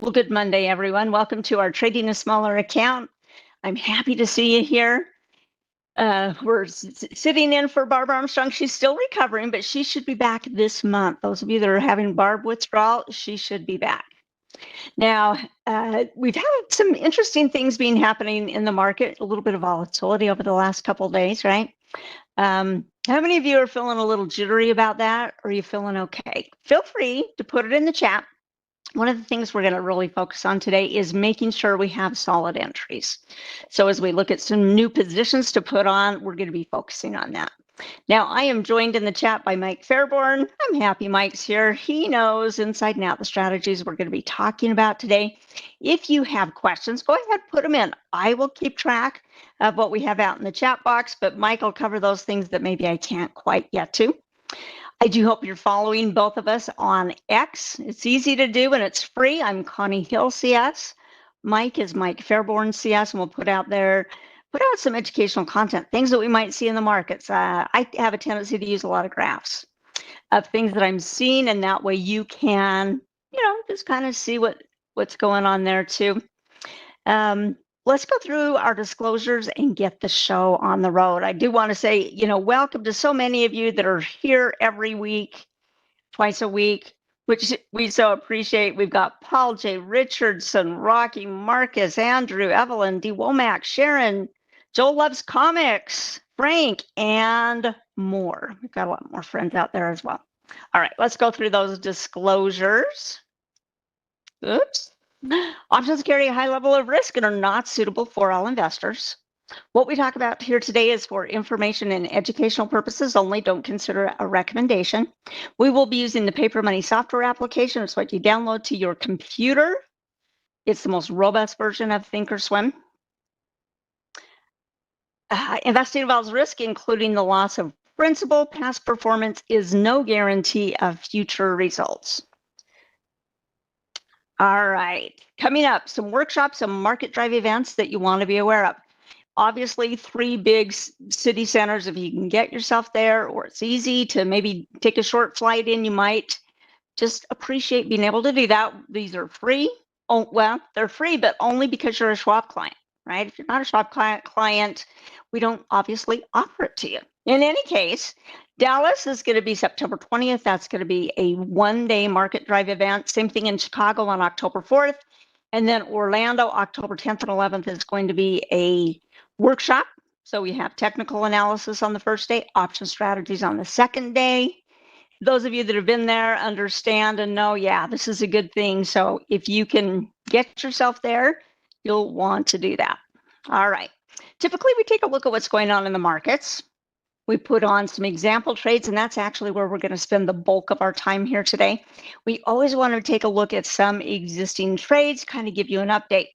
Well, good Monday, everyone. Welcome to our Trading a Smaller Account. I'm happy to see you here. We're sitting in for Barb Armstrong. She's still recovering, but she should be back this month. Those of you that are having Barb withdrawal, she should be back. Now, we've had some interesting things happening in the market, a little bit of volatility over the last couple of days, right? How many of you are feeling a little jittery about that? Or are you feeling okay? Feel free to put it in the chat. One of the things we're going to really focus on today is making sure we have solid entries. So as we look at some new positions to put on, we're going to be focusing on that. Now, I am joined in the chat by Mike Fairborn. I'm happy Mike's here. He knows inside and out the strategies we're going to be talking about today. If you have questions, go ahead, put them in. I will keep track of what we have out in the chat box, but Mike will cover those things that maybe I can't quite get to. I do hope you're following both of us on X. It's easy to do and it's free. I'm Connie Hill CS. Mike is Mike Fairborn CS, and we'll put out some educational content, things that we might see in the markets. I have a tendency to use a lot of graphs of things that I'm seeing, and that way you can, just kind of see what's going on there too. Let's go through our disclosures and get the show on the road. I do want to say, welcome to so many of you that are here every week, twice a week, which we so appreciate. We've got Paul J. Richardson, Rocky, Marcus, Andrew, Evelyn, D. Womack, Sharon, Joel Loves Comics, Frank, and more. We've got a lot more friends out there as well. All right, let's go through those disclosures. Oops. Options carry a high level of risk and are not suitable for all investors. What we talk about here today is for information and educational purposes only. Don't consider it a recommendation. We will be using the Paper Money software application. It's what you download to your computer. It's the most robust version of Thinkorswim. Investing involves risk, including the loss of principal. Past performance is no guarantee of future results. All right, coming up, some workshops, some market drive events that you want to be aware of. Obviously, 3 big city centers, if you can get yourself there, or it's easy to maybe take a short flight in, you might just appreciate being able to do that. These are free. Oh, well, they're free, but only because you're a Schwab client, right? If you're not a Schwab client, we don't obviously offer it to you. In any case, Dallas is going to be September 20th. That's going to be a one-day market drive event. Same thing in Chicago on October 4th. And then Orlando, October 10th and 11th is going to be a workshop. So we have technical analysis on the first day, option strategies on the second day. Those of you that have been there understand and know, yeah, this is a good thing. So if you can get yourself there, you'll want to do that. All right. Typically, we take a look at what's going on in the markets. We put on some example trades, and that's actually where we're going to spend the bulk of our time here today. We always want to take a look at some existing trades, kind of give you an update.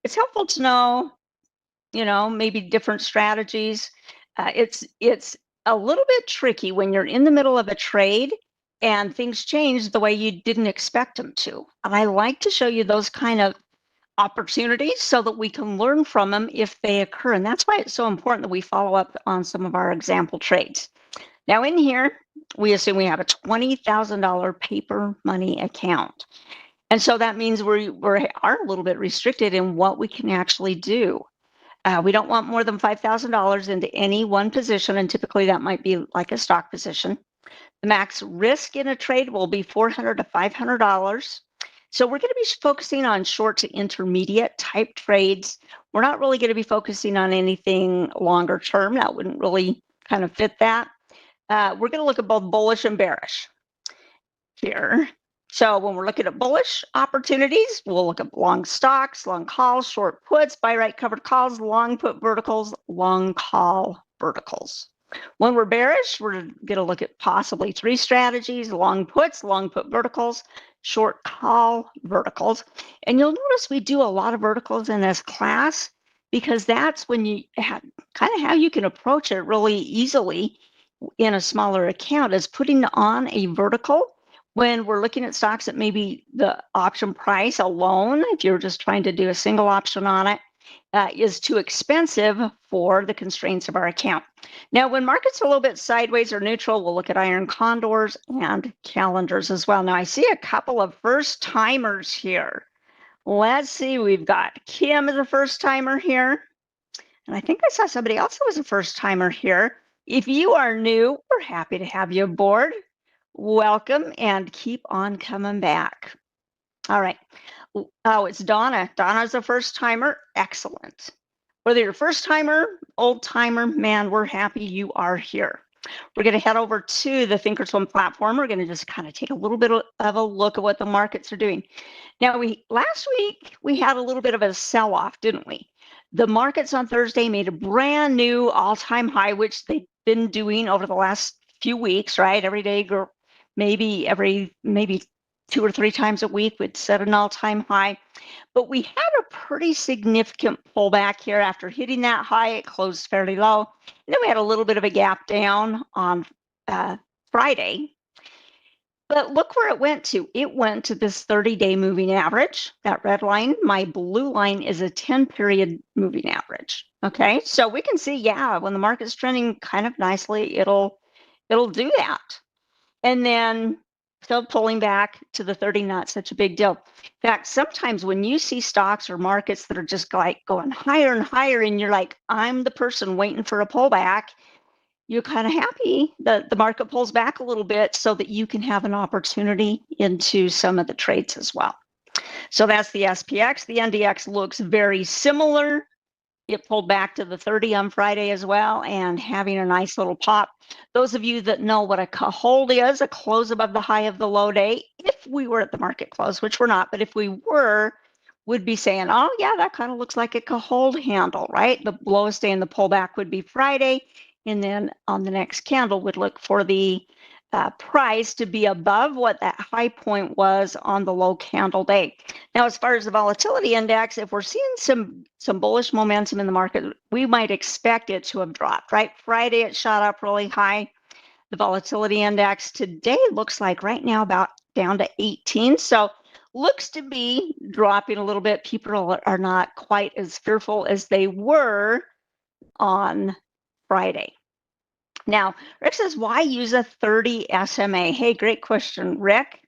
It's helpful to know, maybe different strategies. It's a little bit tricky when you're in the middle of a trade and things change the way you didn't expect them to. And I like to show you those kind of opportunities so that we can learn from them if they occur. And that's why it's so important that we follow up on some of our example trades. Now in here, we assume we have a $20,000 paper money account. And so that means we are a little bit restricted in what we can actually do. We don't want more than $5,000 into any one position, and typically that might be like a stock position. The max risk in a trade will be $400 to $500. So we're going to be focusing on short to intermediate type trades. We're not really going to be focusing on anything longer term. That wouldn't really kind of fit that. We're going to look at both bullish and bearish here. So when we're looking at bullish opportunities, we'll look at long stocks, long calls, short puts, buy right covered calls, long put verticals, long call verticals. When we're bearish, we're going to look at possibly 3 strategies: long puts, long put verticals, short call verticals. And you'll notice we do a lot of verticals in this class because that's when you have kind of how you can approach it really easily in a smaller account, is putting on a vertical when we're looking at stocks that maybe the option price alone, if you're just trying to do a single option on it, is too expensive for the constraints of our account. Now, when markets are a little bit sideways or neutral, we'll look at iron condors and calendars as well. Now, I see a couple of first timers here. Let's see, we've got Kim as a first timer here. And I think I saw somebody else who was a first timer here. If you are new, we're happy to have you aboard. Welcome and keep on coming back. All right. Oh, it's Donna. Donna's a first timer. Excellent. Whether you're a first timer, old timer, man, we're happy you are here. We're going to head over to the Thinkorswim platform. We're going to just kind of take a little bit of a look at what the markets are doing. Now, last week we had a little bit of a sell-off, didn't we? The markets on Thursday made a brand new all-time high, which they've been doing over the last few weeks, right? Every day, or maybe 2 or 3 times a week, we'd set an all-time high. But we had a pretty significant pullback here after hitting that high. It closed fairly low. And then we had a little bit of a gap down on Friday. But look where it went to. It went to this 30-day moving average, that red line. My blue line is a 10-period moving average. Okay, so we can see, yeah, when the market's trending kind of nicely, it'll do that. And then still pulling back to the 30, not such a big deal. In fact, sometimes when you see stocks or markets that are just like going higher and higher, and you're like, I'm the person waiting for a pullback, you're kind of happy that the market pulls back a little bit so that you can have an opportunity into some of the trades as well. So that's the SPX. The NDX looks very similar. It pulled back to the 30 on Friday as well and having a nice little pop. Those of you that know what a hold is, a close above the high of the low day, if we were at the market close, which we're not, but if we were, would be saying, oh yeah, that kind of looks like a hold handle, right? The lowest day in the pullback would be Friday. And then on the next candle would look for the price to be above what that high point was on the low candle day. Now, as far as the volatility index, if we're seeing some bullish momentum in the market, we might expect it to have dropped, right? Friday, it shot up really high. The volatility index today looks like right now about down to 18. So looks to be dropping a little bit. People are not quite as fearful as they were on Friday. Now, Rick says, why use a 30 SMA? Hey, great question, Rick.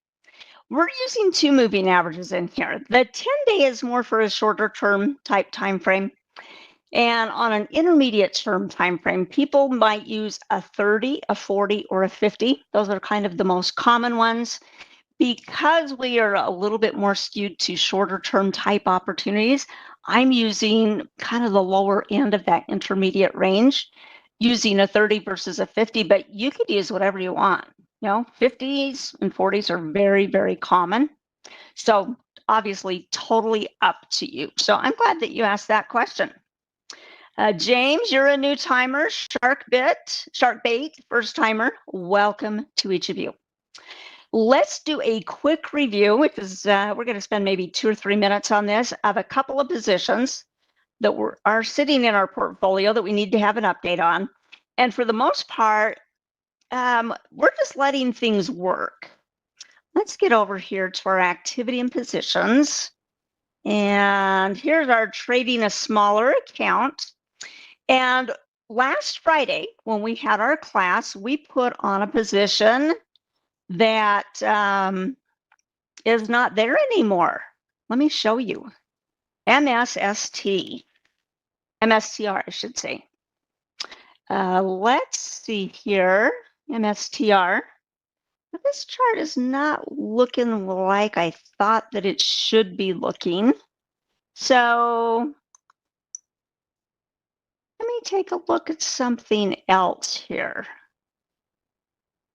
We're using 2 moving averages in here. The 10-day is more for a shorter term type time frame. And on an intermediate term time frame, people might use a 30, a 40, or a 50. Those are kind of the most common ones. Because we are a little bit more skewed to shorter term type opportunities, I'm using kind of the lower end of that intermediate range, using a 30 versus a 50, but you could use whatever you want. You know, 50s and 40s are very, very common. So obviously totally up to you. So I'm glad that you asked that question. James, you're a new timer. Sharkbait, first timer. Welcome to each of you. Let's do a quick review, because we're going to spend maybe 2 or 3 minutes on this, of a couple of positions that are sitting in our portfolio that we need to have an update on. And for the most part, we're just letting things work. Let's get over here to our activity and positions. And here's our trading a smaller account. And last Friday, when we had our class, we put on a position that is not there anymore. Let me show you. MSTR, I should say. Let's see here. MSTR. This chart is not looking like I thought that it should be looking. So let me take a look at something else here.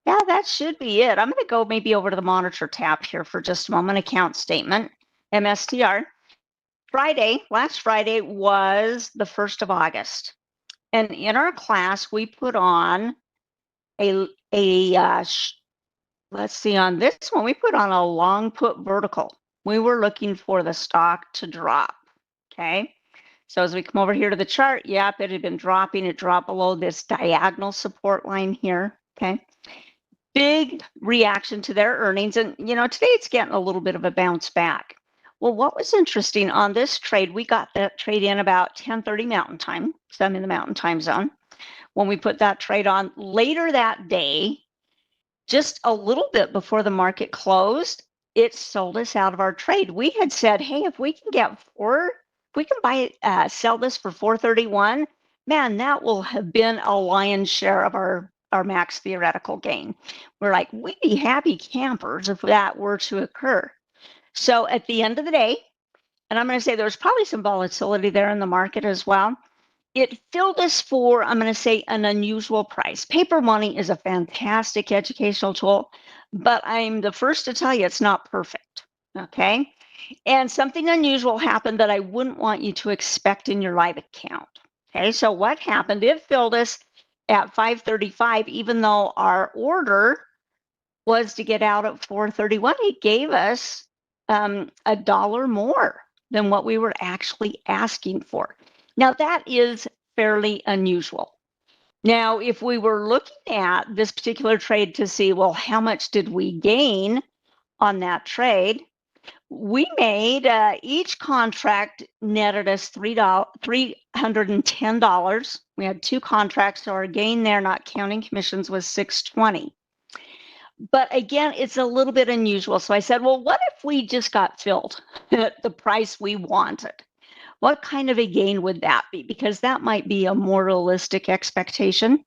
Yeah, that should be it. I'm going to go maybe over to the monitor tab here for just a moment. Account statement, MSTR. Last Friday was the 1st of August. And in our class, we put on let's see, on this one, we put on a long put vertical. We were looking for the stock to drop, okay? So as we come over here to the chart, yep, it had been dropping. It dropped below this diagonal support line here, okay? Big reaction to their earnings. And, you know, today it's getting a little bit of a bounce back. Well, what was interesting on this trade, we got that trade in about 10:30 Mountain Time, so I'm in the Mountain Time zone. When we put that trade on later that day, just a little bit before the market closed, it sold us out of our trade. We had said, hey, if we can sell this for 431, man, that will have been a lion's share of our max theoretical gain. We're like, we'd be happy campers if that were to occur. So at the end of the day, and I'm going to say there's probably some volatility there in the market as well, it filled us for, I'm going to say, an unusual price. Paper money is a fantastic educational tool, but I'm the first to tell you it's not perfect, okay? And something unusual happened that I wouldn't want you to expect in your live account, okay? So what happened, it filled us at 535, even though our order was to get out at 431. It gave us $1 more than what we were actually asking for. Now, that is fairly unusual. Now, if we were looking at this particular trade to see, well, how much did we gain on that trade? We made each contract netted us $310. We had 2 contracts, so our gain there, not counting commissions, was $620. But again, it's a little bit unusual. So I said, well, what if we just got filled at the price we wanted? What kind of a gain would that be? Because that might be a more realistic expectation.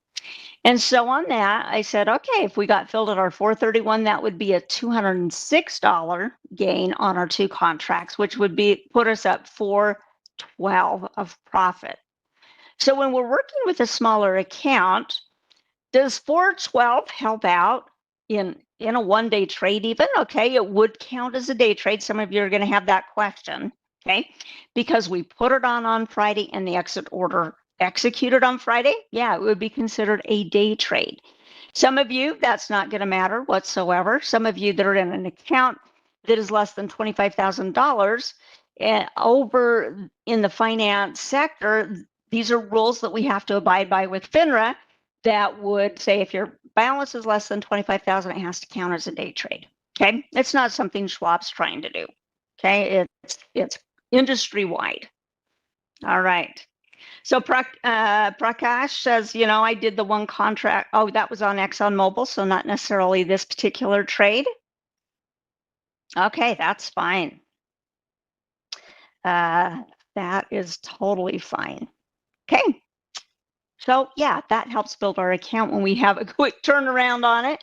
And so on that, I said, okay, if we got filled at our 431, that would be a $206 gain on our 2 contracts, which would put us up 412 of profit. So when we're working with a smaller account, does 412 help out in a one-day trade even? Okay, it would count as a day trade. Some of you are going to have that question, okay? Because we put it on Friday and the exit order executed on Friday, yeah, it would be considered a day trade. Some of you, that's not going to matter whatsoever. Some of you that are in an account that is less than $25,000 over in the finance sector, these are rules that we have to abide by with FINRA that would say if your balance is less than $25,000, it has to count as a day trade. Okay, it's not something Schwab's trying to do. Okay, it's industry wide. All right. So Prakash says, you know, I did the 1 contract. Oh, that was on ExxonMobil, so not necessarily this particular trade. Okay, that's fine. That is totally fine. Okay. So yeah, that helps build our account when we have a quick turnaround on it.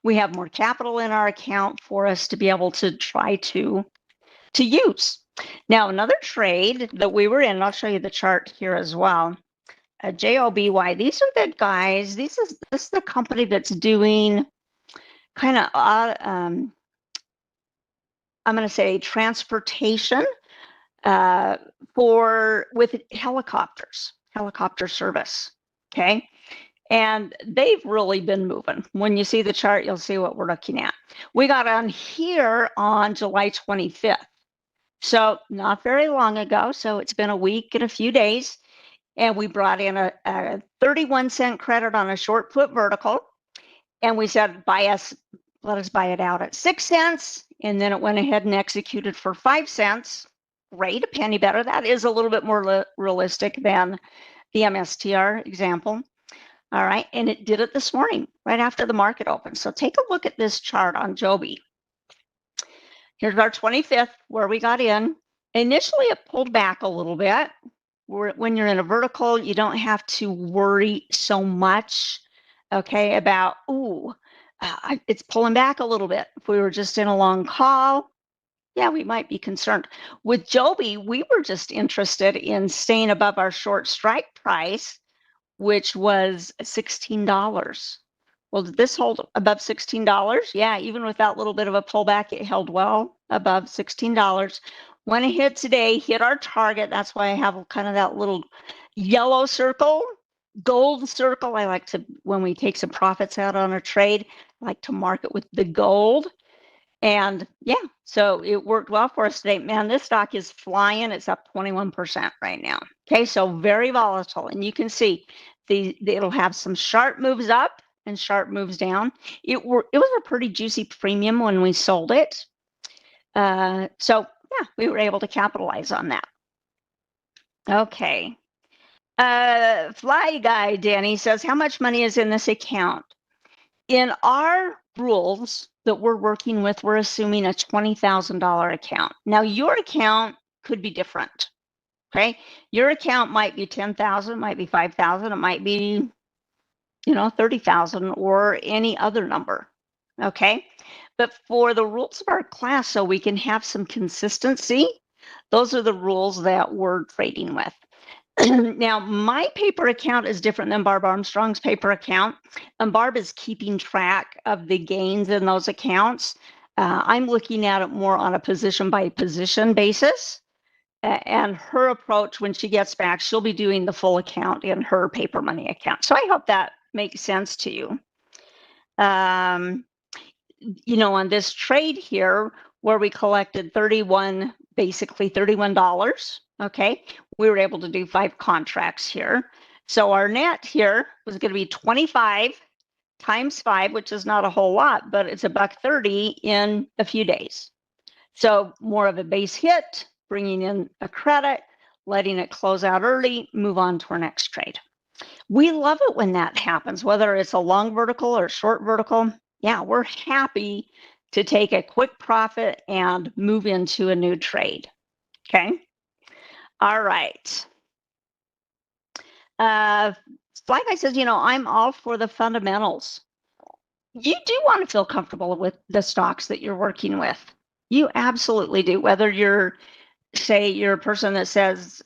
We have more capital in our account for us to be able to try to use. Now, another trade that we were in, I'll show you the chart here as well. JOBY, these are the guys, this is the company that's doing kind of, I'm going to say transportation with helicopter service, okay? And they've really been moving. When you see the chart, you'll see what we're looking at. We got on here on July 25th. So not very long ago. So it's been a week and a few days. And we brought in a 31-cent credit on a short put vertical. And we said, let us buy it out at 6 cents. And then it went ahead and executed for 5 cents. Great, a penny better. That is a little bit more realistic than the MSTR example. All right, and it did it this morning, right after the market opened. So take a look at this chart on Joby. Here's our 25th, where we got in. Initially, it pulled back a little bit. When you're in a vertical, you don't have to worry so much, okay, about, it's pulling back a little bit. If we were just in a long call, yeah, we might be concerned. With Joby, we were just interested in staying above our short strike price, which was $16. Well, did this hold above $16? Yeah, even with that little bit of a pullback, it held well above $16. Went ahead today, hit our target. That's why I have kind of that little yellow circle, gold circle. I like to, when we take some profits out on a trade, I like to mark it with the gold. And yeah, so it worked well for us today. Man, this stock is flying. It's up 21% right now. Okay, so very volatile. And you can see it'll have some sharp moves up and sharp moves down. It was a pretty juicy premium when we sold it. So yeah, we were able to capitalize on that. Okay. Fly Guy Danny says, how much money is in this account? In our rules, that we're working with, we're assuming a $20,000 account. Now, your account could be different. Okay, your account might be 10,000, might be 5,000, it might be, 30,000 or any other number. Okay, but for the rules of our class, so we can have some consistency, those are the rules that we're trading with. Now, my paper account is different than Barb Armstrong's paper account, and Barb is keeping track of the gains in those accounts. I'm looking at it more on a position by position basis. And her approach, when she gets back, she'll be doing the full account in her paper money account. So I hope that makes sense to you. On this trade here, where we collected basically $31, okay, we were able to do 5 contracts here. So our net here was going to be 25 times 5, which is not a whole lot, but it's $1.30 in a few days. So more of a base hit, bringing in a credit, letting it close out early, move on to our next trade. We love it when that happens, whether it's a long vertical or short vertical. Yeah, we're happy to take a quick profit and move into a new trade. Okay. All right. Fly Guy says, I'm all for the fundamentals. You do want to feel comfortable with the stocks that you're working with. You absolutely do. Whether you're a person that says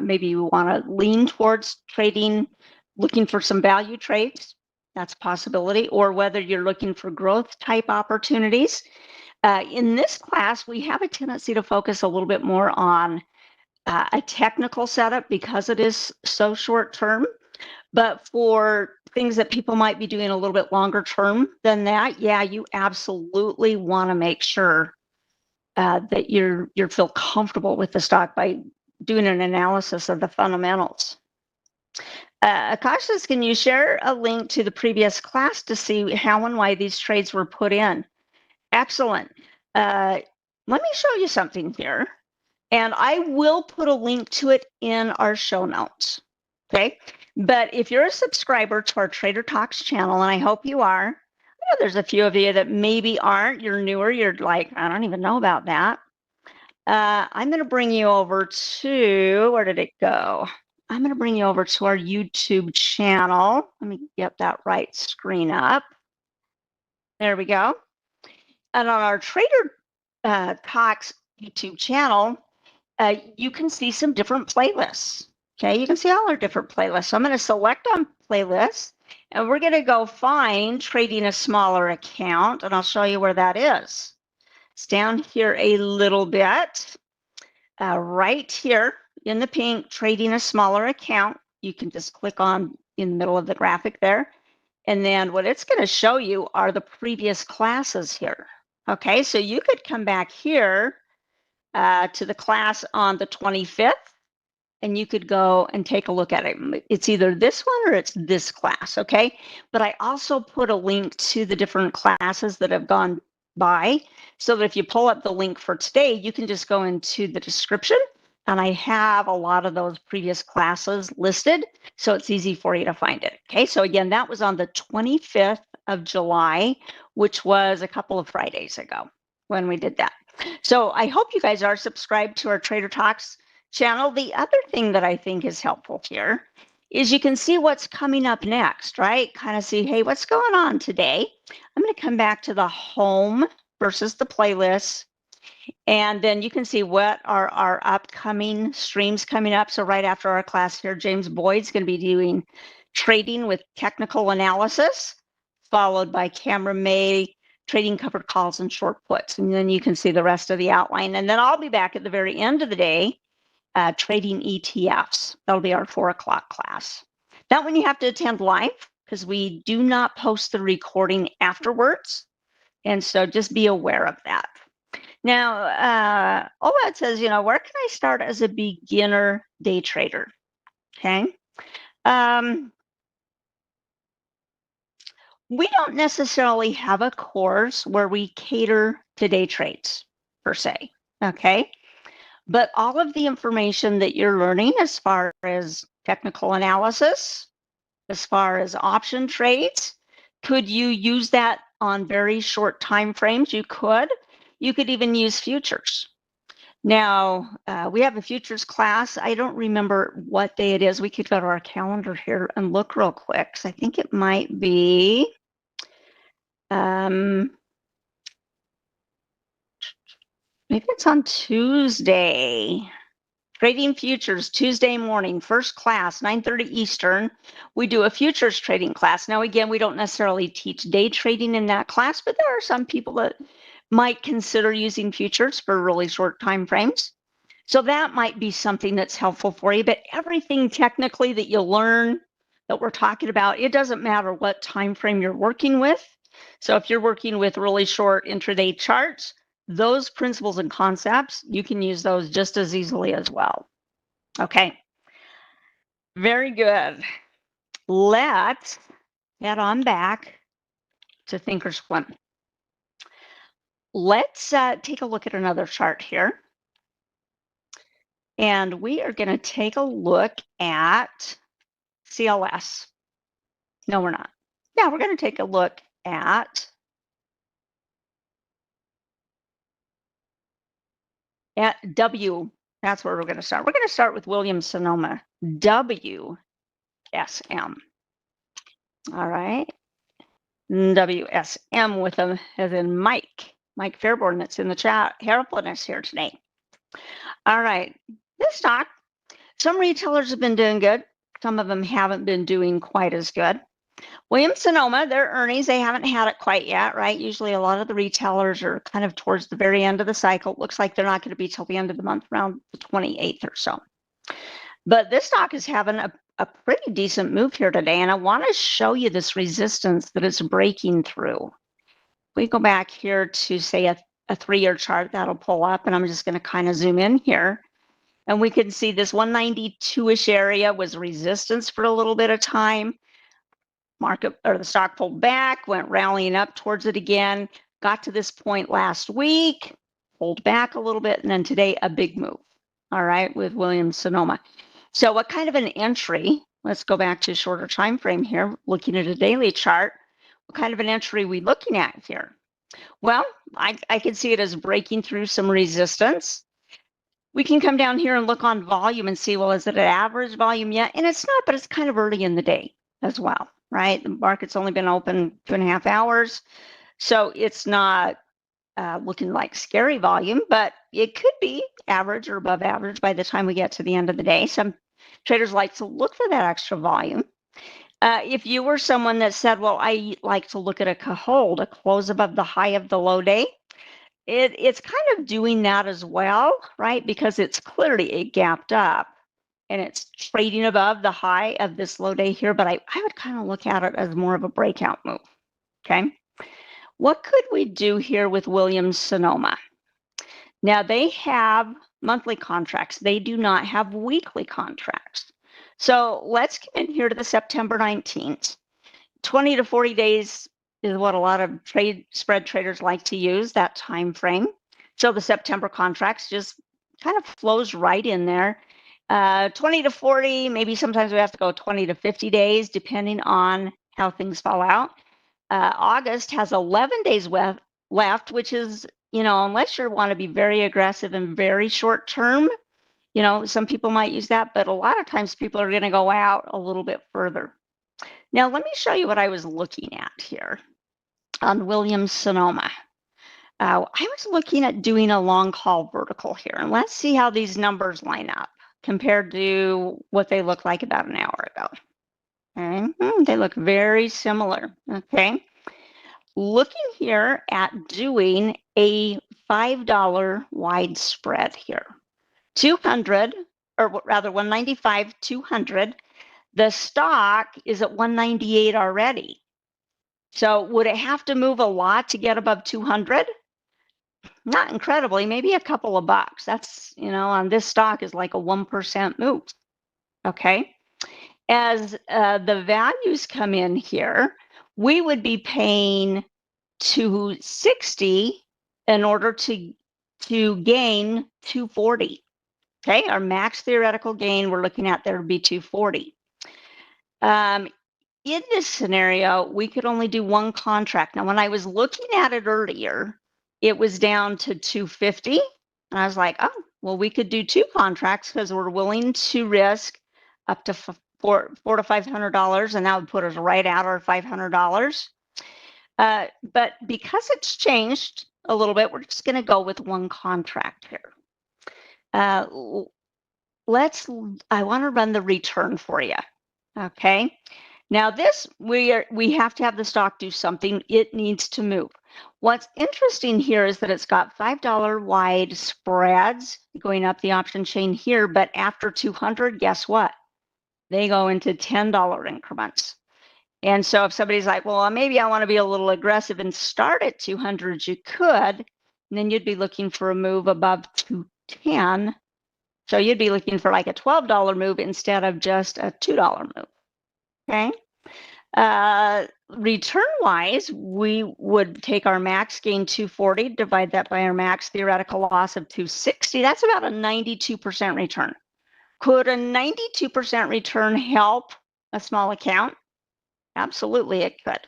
maybe you want to lean towards trading, looking for some value trades, that's a possibility, or whether you're looking for growth type opportunities. In this class, we have a tendency to focus a little bit more on a technical setup because it is so short term. But for things that people might be doing a little bit longer term than that, yeah, you absolutely want to make sure that you feel comfortable with the stock by doing an analysis of the fundamentals. Akash says, can you share a link to the previous class to see how and why these trades were put in? Excellent. Let me show you something here, and I will put a link to it in our show notes. Okay, but if you're a subscriber to our Trader Talks channel, and I hope you are, I know there's a few of you that maybe aren't, you're newer, you're like, I don't even know about that. I'm going to bring you over to, where did it go? I'm going to bring you over to our YouTube channel. Let me get that right screen up. There we go. And on our Trader Talks YouTube channel, you can see some different playlists. Okay, you can see all our different playlists. So I'm going to select on playlists, and we're going to go find trading a smaller account, and I'll show you where that is. It's down here a little bit. Right here in the pink, trading a smaller account. You can just click on in the middle of the graphic there. And then what it's going to show you are the previous classes here. Okay, so you could come back here to the class on the 25th, and you could go and take a look at it. It's either this one or it's this class, okay? But I also put a link to the different classes that have gone by, so that if you pull up the link for today, you can just go into the description, and I have a lot of those previous classes listed, so it's easy for you to find it. Okay, so again, that was on the 25th of July, which was a couple of Fridays ago when we did that. So I hope you guys are subscribed to our Trader Talks channel. The other thing that I think is helpful here is you can see what's coming up next, right? Kind of see, hey, what's going on today? I'm going to come back to the home versus the playlist, and then you can see what are our upcoming streams coming up. So right after our class here, James Boyd's going to be doing trading with technical analysis, followed by Cameron May, trading covered calls and short puts. And then you can see the rest of the outline. And then I'll be back at the very end of the day trading ETFs. That'll be our 4 o'clock class. That one you have to attend live because we do not post the recording afterwards. And so just be aware of that. Now, Olad says, where can I start as a beginner day trader? Okay. We don't necessarily have a course where we cater to day trades per se. Okay. But all of the information that you're learning as far as technical analysis, as far as option trades, could you use that on very short time frames, you could. You could even use futures. Now, we have a futures class. I don't remember what day it is. We could go to our calendar here and look real quick, because I think it might be maybe it's on Tuesday. Trading futures, Tuesday morning, first class, 9:30 Eastern. We do a futures trading class. Now, again, we don't necessarily teach day trading in that class, but there are some people that might consider using futures for really short time frames. So that might be something that's helpful for you. But everything technically that you learn that we're talking about, it doesn't matter what time frame you're working with. So if you're working with really short intraday charts, those principles and concepts, you can use those just as easily as well. Okay, very good. Let's head on back to Thinkorswim. Let's take a look at another chart here. And we are going to take a look at CLS. No, we're not. Yeah, we're going to take a look at W. That's where we're going to start. We're going to start with Williams-Sonoma, WSM. All right. WSM with them as in Mike Fairborn that's in the chat helping us here today. All right. This stock, some retailers have been doing good. Some of them haven't been doing quite as good. Williams-Sonoma, their earnings, they haven't had it quite yet, right? Usually a lot of the retailers are kind of towards the very end of the cycle. It looks like they're not going to be till the end of the month, around the 28th or so. But this stock is having a pretty decent move here today, and I want to show you this resistance that it's breaking through. We go back here to, say, a 3-year chart, that'll pull up, and I'm just going to kind of zoom in here. And we can see this 192-ish area was resistance for a little bit of time. Market or the stock pulled back, went rallying up towards it again, got to this point last week, pulled back a little bit, and then today a big move. All right, with Williams-Sonoma. So what kind of an entry? Let's go back to a shorter time frame here, looking at a daily chart. What kind of an entry are we looking at here? Well, I can see it as breaking through some resistance. We can come down here and look on volume and see, well, is it an average volume yet? And it's not, but it's kind of early in the day as well, right? The market's only been open 2.5 hours. So it's not looking like scary volume, but it could be average or above average by the time we get to the end of the day. Some traders like to look for that extra volume. If you were someone that said, well, I like to look at a hold, a close above the high of the low day, it's kind of doing that as well, right? Because it's clearly it gapped up and it's trading above the high of this low day here, but I would kind of look at it as more of a breakout move, okay? What could we do here with Williams-Sonoma? Now, they have monthly contracts. They do not have weekly contracts. So let's come in here to the September 19th. 20 to 40 days is what a lot of spread traders like to use, that time frame. So the September contracts just kind of flows right in there. 20 to 40, maybe sometimes we have to go 20 to 50 days, depending on how things fall out. August has 11 days left, which is, unless you want to be very aggressive and very short term, some people might use that, but a lot of times people are going to go out a little bit further. Now, let me show you what I was looking at here on Williams-Sonoma. I was looking at doing a long call vertical here, and let's see how these numbers line up compared to what they looked like about an hour ago. Okay. They look very similar, okay? Looking here at doing a $5 wide spread here. 200, or rather 195, 200. The stock is at 198 already. So would it have to move a lot to get above 200? Not incredibly, maybe a couple of bucks. That's, on this stock is like a 1% move. Okay. As the values come in here, we would be paying 260 in order to gain 240. Okay, our max theoretical gain we're looking at there would be 240. in this scenario, we could only do one contract. Now, when I was looking at it earlier, it was down to 250. And I was like, oh, well, we could do two contracts because we're willing to risk up to $400 to $500, and that would put us right at our $500. But because it's changed a little bit, we're just going to go with one contract here. I want to run the return for you. Okay. Now this, we have to have the stock do something. It needs to move. What's interesting here is that it's got $5 wide spreads going up the option chain here, but after 200, guess what? They go into $10 increments. And so if somebody's like, well, maybe I want to be a little aggressive and start at 200, you could, and then you'd be looking for a move above 210. So you'd be looking for like a $12 move instead of just a $2 move. Okay. Return wise, we would take our max gain 240, divide that by our max theoretical loss of 260. That's about a 92% return. Could a 92% return help a small account? Absolutely, it could.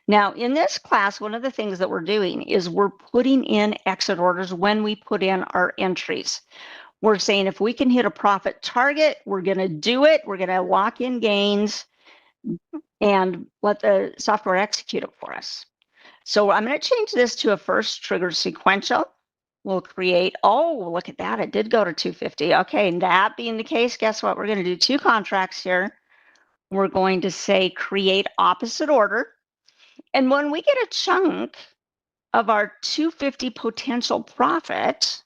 Now, in this class, one of the things that we're doing is we're putting in exit orders when we put in our entries. We're saying if we can hit a profit target, we're going to do it. We're going to lock in gains and let the software execute it for us. So I'm going to change this to a first trigger sequential. We'll create, oh, look at that. It did go to 250. Okay, and that being the case, guess what? We're going to do two contracts here. We're going to say create opposite order. And when we get a chunk of our 250 potential profit,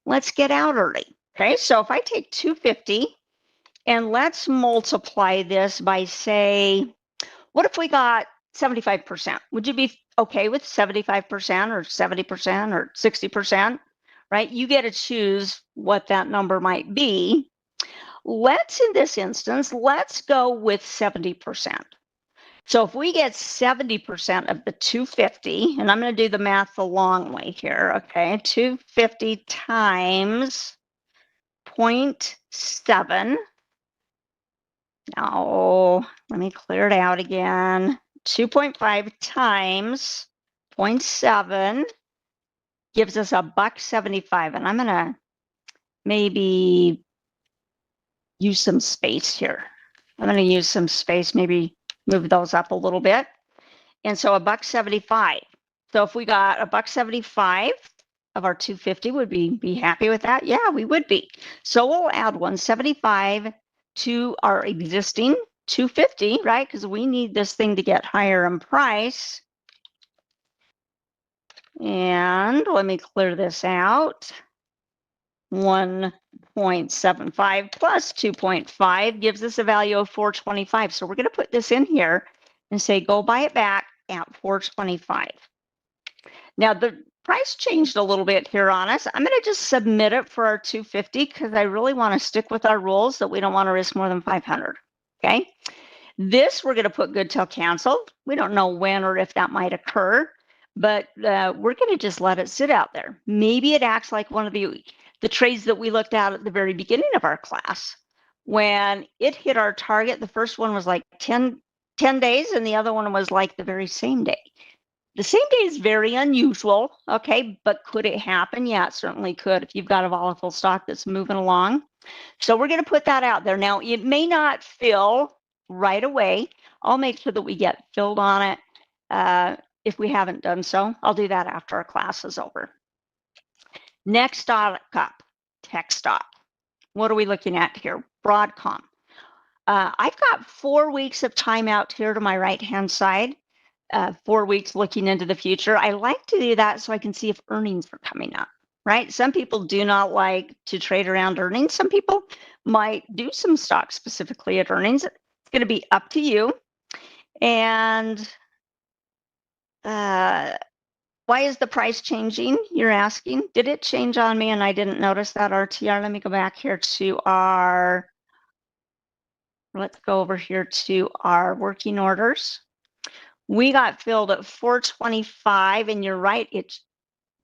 let's get out early. Okay, so if I take 250 and let's multiply this by, say, what if we got 75%? Would you be okay with 75% or 70% or 60%? Right? You get to choose what that number might be. Let's, in this instance, let's go with 70%. So if we get 70% of the 250, and I'm going to do the math the long way here, okay? 250 times 0.7. Now, let me clear it out again. 2.5 times 0.7 gives us $1.75. And I'm going to maybe use some space here. I'm going to use some space, maybe move those up a little bit. And so $1.75. So if we got $1.75 of our 250, would be happy with that? Yeah, we would be. So we'll add 175 to our existing 250, right? Because we need this thing to get higher in price. And let me clear this out. 1.75 plus 2.5 gives us a value of 425. So we're going to put this in here and say, go buy it back at 425. Now the price changed a little bit here on us. I'm going to just submit it for our 250 because I really want to stick with our rules that we don't want to risk more than 500. Okay. This we're going to put good till canceled. We don't know when or if that might occur, but we're going to just let it sit out there. Maybe it acts like one of the trades that we looked at the very beginning of our class. When it hit our target, the first one was like 10 days and the other one was like the very same day. The same day is very unusual, okay, but could it happen? Yeah, it certainly could if you've got a volatile stock that's moving along. So we're going to put that out there. Now, it may not fill right away. I'll make sure that we get filled on it. If we haven't done so, I'll do that after our class is over. Next stock up, tech stock. What are we looking at here? Broadcom. I've got 4 weeks of time out here to my right-hand side. 4 weeks looking into the future. I like to do that so I can see if earnings are coming up, right? Some people do not like to trade around earnings. Some people might do some stocks specifically at earnings. It's going to be up to you. And why is the price changing? You're asking. Did it change on me and I didn't notice that RTR? Let me go back here to our, let's go over here to our working orders. We got filled at 425, and you're right,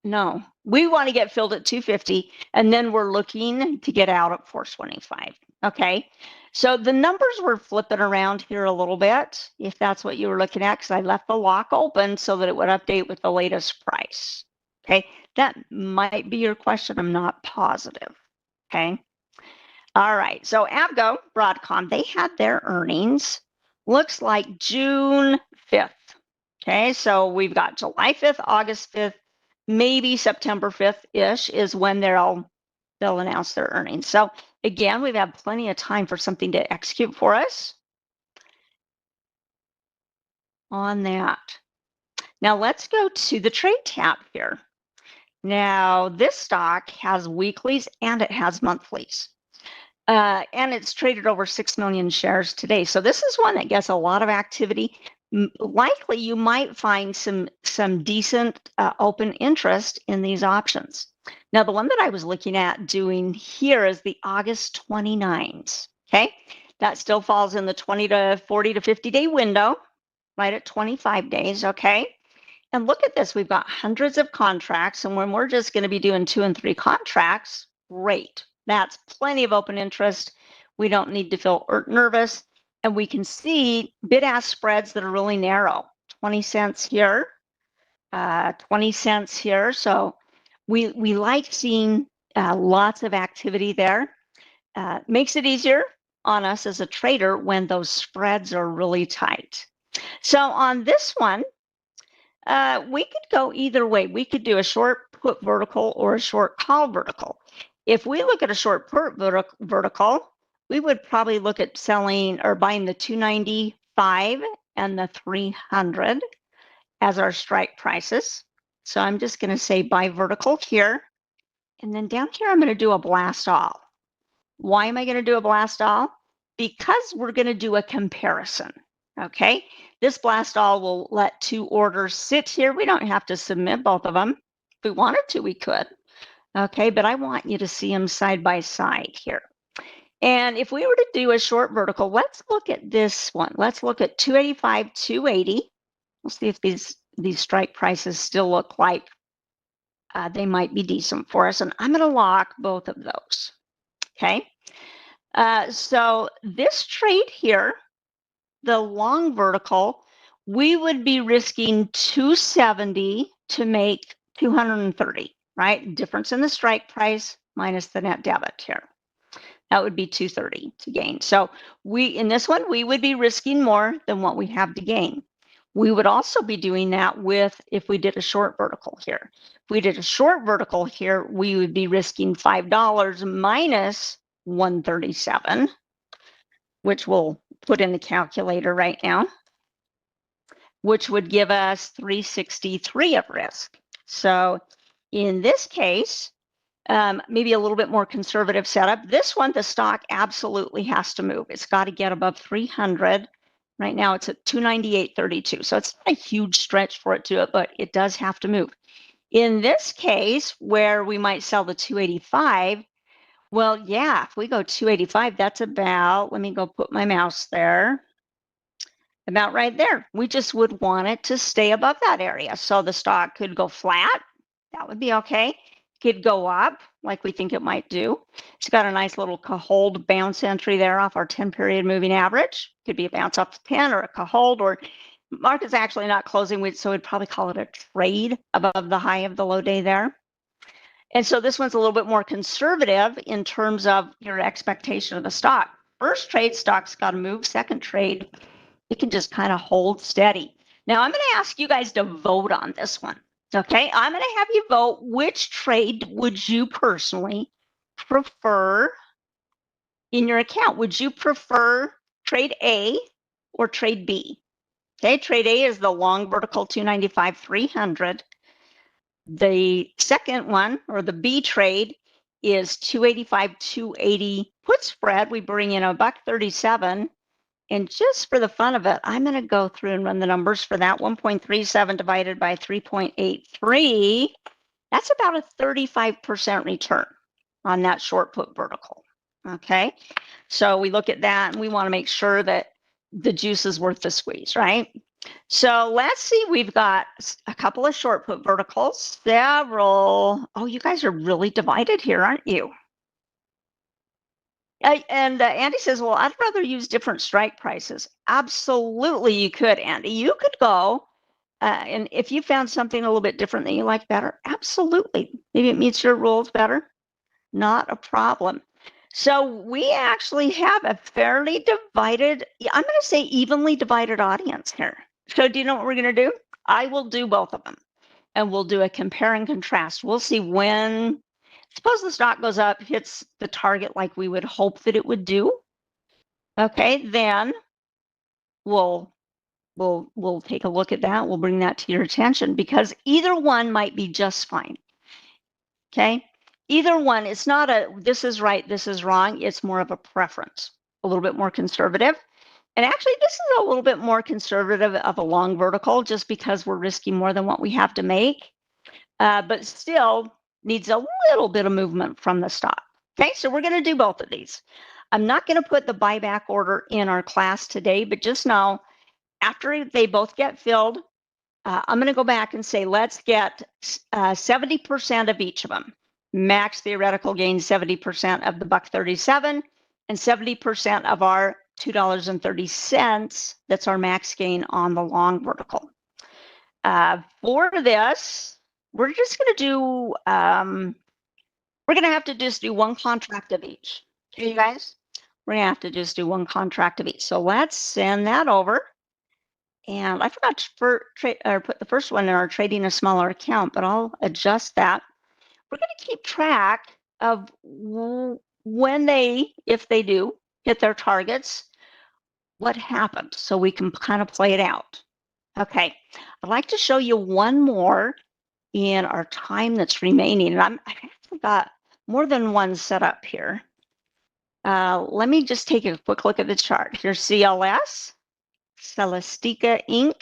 no, we want to get filled at 250, and then we're looking to get out at 425, okay? So the numbers were flipping around here a little bit, if that's what you were looking at, because I left the lock open so that it would update with the latest price. Okay, that might be your question. I'm not positive. Okay. All right. So Avgo, Broadcom, they had their earnings. Looks like June 5th. Okay. So we've got July 5th, August 5th, maybe September 5th-ish is when they'll announce their earnings. So again, we've had plenty of time for something to execute for us on that. Now let's go to the trade tab here. Now this stock has weeklies and it has monthlies. And it's traded over 6 million shares today. So this is one that gets a lot of activity. Likely you might find some decent open interest in these options. Now, the one that I was looking at doing here is the August 29s. Okay, that still falls in the 20 to 40 to 50 day window, right at 25 days. Okay, and look at this. We've got hundreds of contracts, and when we're just going to be doing 2 and 3 contracts, great. That's plenty of open interest. We don't need to feel nervous. And we can see bid-ask spreads that are really narrow, 20 cents here, 20 cents here. So we like seeing lots of activity there. Makes it easier on us as a trader when those spreads are really tight. So on this one, we could go either way. We could do a short put vertical or a short call vertical. If we look at a short put vertical, we would probably look at selling or buying the 295 and the 300 as our strike prices. So I'm just going to say buy vertical here. And then down here, I'm going to do a blast all. Why am I going to do a blast all? Because we're going to do a comparison. Okay, this blast all will let 2 orders sit here. We don't have to submit both of them. If we wanted to, we could. Okay, but I want you to see them side by side here. And if we were to do a short vertical, let's look at this one. Let's look at 285, 280. We'll see if these strike prices still look like they might be decent for us. And I'm going to lock both of those. Okay, so this trade here, the long vertical, we would be risking 270 to make 230, right? Difference in the strike price minus the net debit here. That would be 230 to gain. So in this one, we would be risking more than what we have to gain. We would also be doing that if we did a short vertical here. If we did a short vertical here, we would be risking $5 minus 137, which we'll put in the calculator right now, which would give us 363 of risk. So in this case, maybe a little bit more conservative setup. This one, the stock absolutely has to move. It's got to get above 300. Right now it's at 298.32. So it's not a huge stretch for it to, but it does have to move. In this case, where we might sell the 285, well, yeah, if we go 285, that's about, let me go put my mouse there, about right there. We just would want it to stay above that area. So the stock could go flat. That would be okay. Could go up like we think it might do. It's got a nice little hold bounce entry there off our 10-period moving average. Could be a bounce off the 10 or a hold, or market's actually not closing, so we'd probably call it a trade above the high of the low day there. And so this one's a little bit more conservative in terms of your expectation of the stock. First trade, stock's got to move. Second trade, it can just kind of hold steady. Now I'm going to ask you guys to vote on this one. Okay, I'm going to have you vote. Which trade would you personally prefer in your account? Would you prefer trade A or trade B? Okay, trade A is the long vertical 295, 300. The second one, or the B trade, is 285, 280 put spread. We bring in $1.37. And just for the fun of it, I'm going to go through and run the numbers for that. 1.37 divided by 3.83. That's about a 35% return on that short put vertical. Okay, so we look at that and we want to make sure that the juice is worth the squeeze, right? So let's see, we've got a couple of short put verticals, several. Oh, you guys are really divided here, aren't you? And Andy says, well, I'd rather use different strike prices. Absolutely, you could, Andy. You could go, and if you found something a little bit different that you like better, absolutely. Maybe it meets your rules better. Not a problem. So we actually have a fairly divided, I'm going to say evenly divided audience here. So do you know what we're going to do? I will do both of them, and we'll do a compare and contrast. We'll see when, suppose the stock goes up, hits the target like we would hope that it would do. Okay, then we'll take a look at that. We'll bring that to your attention because either one might be just fine. Okay, either one, it's not a this is right, this is wrong. It's more of a preference, a little bit more conservative. And actually, this is a little bit more conservative of a long vertical just because we're risking more than what we have to make, but still needs a little bit of movement from the stock. Okay, so we're going to do both of these. I'm not going to put the buyback order in our class today, but just know after they both get filled, I'm going to go back and say, let's get 70% of each of them. Max theoretical gain 70% of the $1.37 and 70% of our $2.30. That's our max gain on the long vertical. For this, we're just going to do, we're going to have to just do one contract of each. Okay, you guys? We're going to have to just do one contract of each. So let's send that over. And I forgot to put the first one in our trading a smaller account, but I'll adjust that. We're going to keep track of when they, if they do, hit their targets, what happened, so we can kind of play it out. Okay, I'd like to show you one more in our time that's remaining. And I've actually got more than one set up here. Let me just take a quick look at the chart. Here's CLS. Celestica Inc.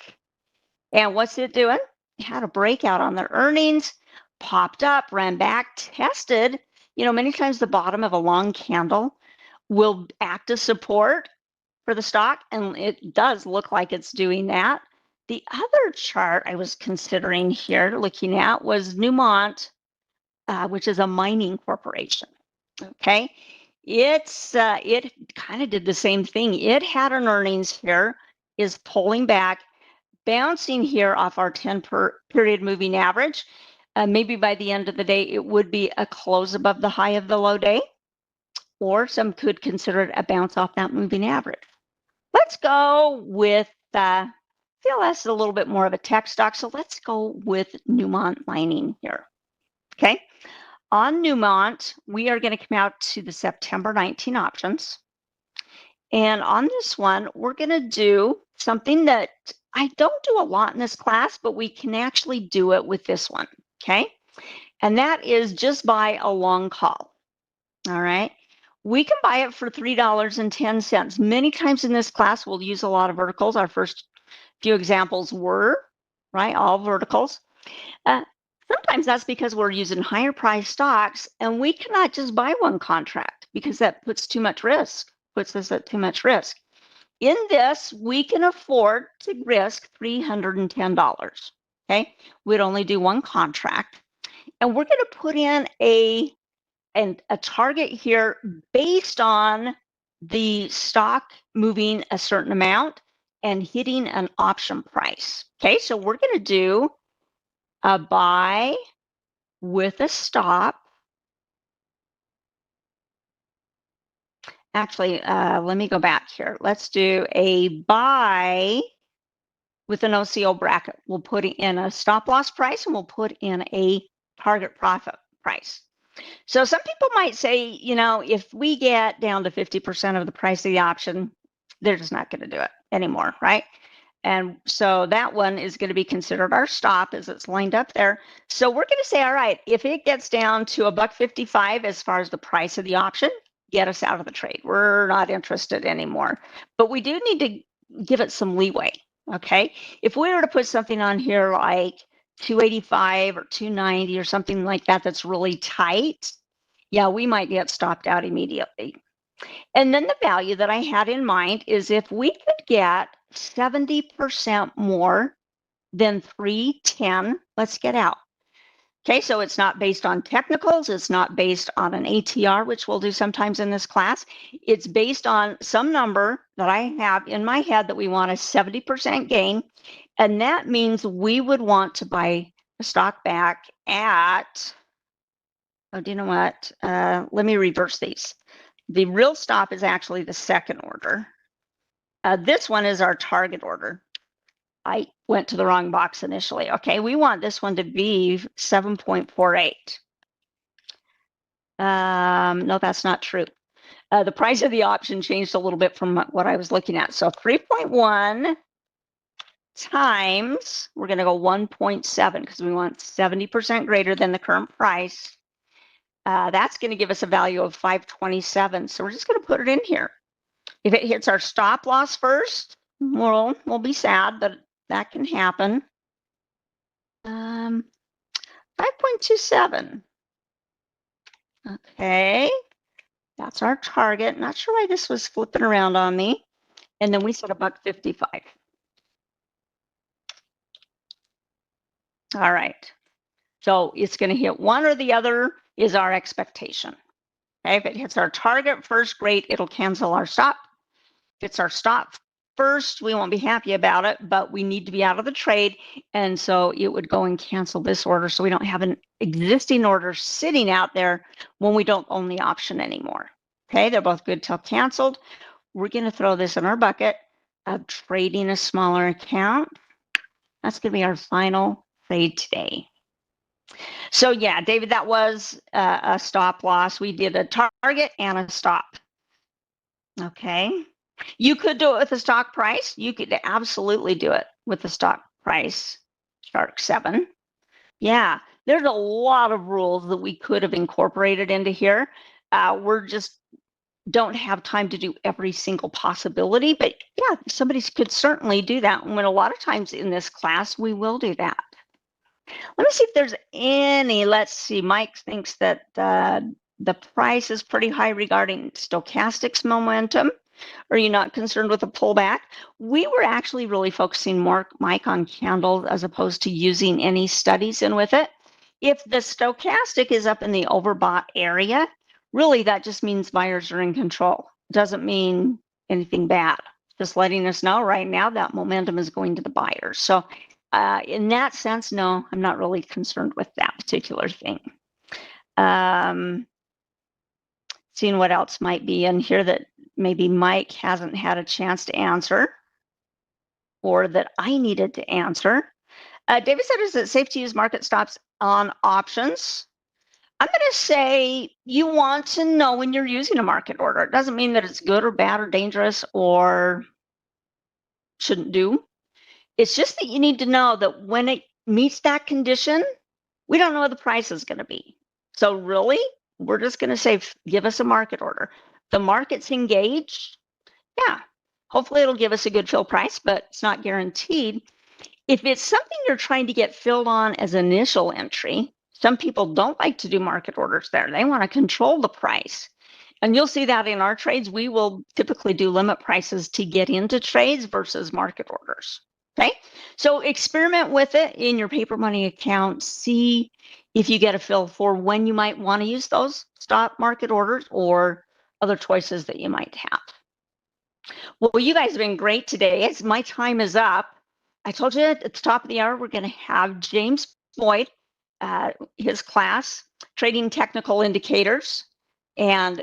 And what's it doing? It had a breakout on their earnings, popped up, ran back, tested. You know, many times the bottom of a long candle will act as support for the stock, and it does look like it's doing that. The other chart I was considering here, looking at, was Newmont, which is a mining corporation. Okay, it kind of did the same thing. It had an earnings here, is pulling back, bouncing here off our 10-period moving average. Maybe by the end of the day, it would be a close above the high of the low day, or some could consider it a bounce off that moving average. Let's go with CLS is a little bit more of a tech stock, so let's go with Newmont Mining here. Okay, on Newmont, we are going to come out to the September 19 options. And on this one, we're going to do something that I don't do a lot in this class, but we can actually do it with this one, okay? And that is just buy a long call, all right? We can buy it for $3.10. Many times in this class, we'll use a lot of verticals. Our first few examples were, right, all verticals. Sometimes that's because we're using higher price stocks, and we cannot just buy one contract because that puts too much risk. Puts us at too much risk. In this, we can afford to risk $310. Okay, we'd only do one contract, and we're going to put in a target here based on the stock moving a certain amount and hitting an option price. Okay, so we're going to do a buy with a stop. Actually, let me go back here. Let's do a buy with an OCO bracket. We'll put in a stop loss price, and we'll put in a target profit price. So some people might say, you know, if we get down to 50% of the price of the option, they're just not going to do it anymore, right? And so that one is going to be considered our stop as it's lined up there. So we're going to say, all right, if it gets down to $1.55 as far as the price of the option, get us out of the trade. We're not interested anymore. But we do need to give it some leeway, okay? If we were to put something on here like 285 or 290 or something like that that's really tight, yeah, we might get stopped out immediately. And then the value that I had in mind is if we could get 70% more than 310, let's get out. Okay, so it's not based on technicals. It's not based on an ATR, which we'll do sometimes in this class. It's based on some number that I have in my head that we want a 70% gain. And that means we would want to buy the stock back at, oh, do you know what? Let me reverse these. The real stop is actually the second order. This one is our target order. I went to the wrong box initially. Okay, we want this one to be 7.48. No, that's not true. The price of the option changed a little bit from what I was looking at. So 3.1 times, we're going to go 1.7 because we want 70% greater than the current price. That's going to give us a value of 527. So we're just going to put it in here. If it hits our stop loss first, we'll be sad, but that can happen. 5.27. Okay, that's our target. Not sure why this was flipping around on me. And then we said $1.55. All right. So it's going to hit one or the other is our expectation. Okay, if it hits our target first, great, it'll cancel our stop. If it's our stop first, we won't be happy about it, but we need to be out of the trade. And so it would go and cancel this order so we don't have an existing order sitting out there when we don't own the option anymore. Okay, they're both good till canceled. We're going to throw this in our bucket of trading a smaller account. That's going to be our final trade today. So yeah, David, that was a stop loss. We did a target and a stop. Okay. You could do it with a stock price. You could absolutely do it with the stock price, Shark 7. Yeah, there's a lot of rules that we could have incorporated into here. We're just don't have time to do every single possibility, but yeah, somebody could certainly do that. And when a lot of times in this class, we will do that. Let me see if there's any, let's see, Mike thinks that the price is pretty high regarding stochastics momentum. Are you not concerned with a pullback? We were actually really focusing more, Mike, on candles as opposed to using any studies in with it. If the stochastic is up in the overbought area, really that just means buyers are in control. It doesn't mean anything bad. Just letting us know right now that momentum is going to the buyers. So in that sense, no, I'm not really concerned with that particular thing. Seeing what else might be in here that maybe Mike hasn't had a chance to answer or that I needed to answer. David said, is it safe to use market stops on options? I'm going to say you want to know when you're using a market order. It doesn't mean that it's good or bad or dangerous or shouldn't do. It's just that you need to know that when it meets that condition, we don't know what the price is going to be. So really, we're just going to say, give us a market order. The market's engaged. Yeah, hopefully it'll give us a good fill price, but it's not guaranteed. If it's something you're trying to get filled on as initial entry, some people don't like to do market orders there. They want to control the price. And you'll see that in our trades. We will typically do limit prices to get into trades versus market orders. Okay, so experiment with it in your paper money account. See if you get a feel for when you might want to use those stop market orders or other choices that you might have. Well, you guys have been great today. As my time is up, I told you at the top of the hour, we're going to have James Boyd, his class, Trading Technical Indicators. And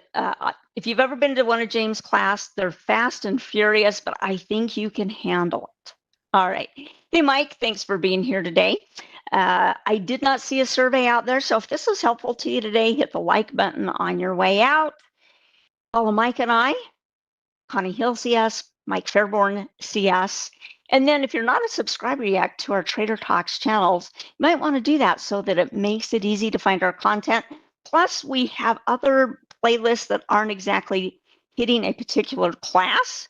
if you've ever been to one of James' class, they're fast and furious, but I think you can handle it. All right. Hey, Mike, thanks for being here today. I did not see a survey out there. So if this was helpful to you today, hit the like button on your way out. Follow Mike and I, Connie Hill CS, Mike Fairborn CS. And then if you're not a subscriber yet to our Trader Talks channels, you might want to do that so that it makes it easy to find our content. Plus, we have other playlists that aren't exactly hitting a particular class,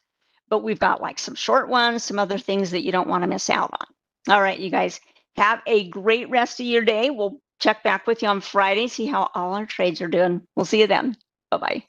but we've got like some short ones, some other things that you don't want to miss out on. All right, you guys, have a great rest of your day. We'll check back with you on Friday, see how all our trades are doing. We'll see you then. Bye-bye.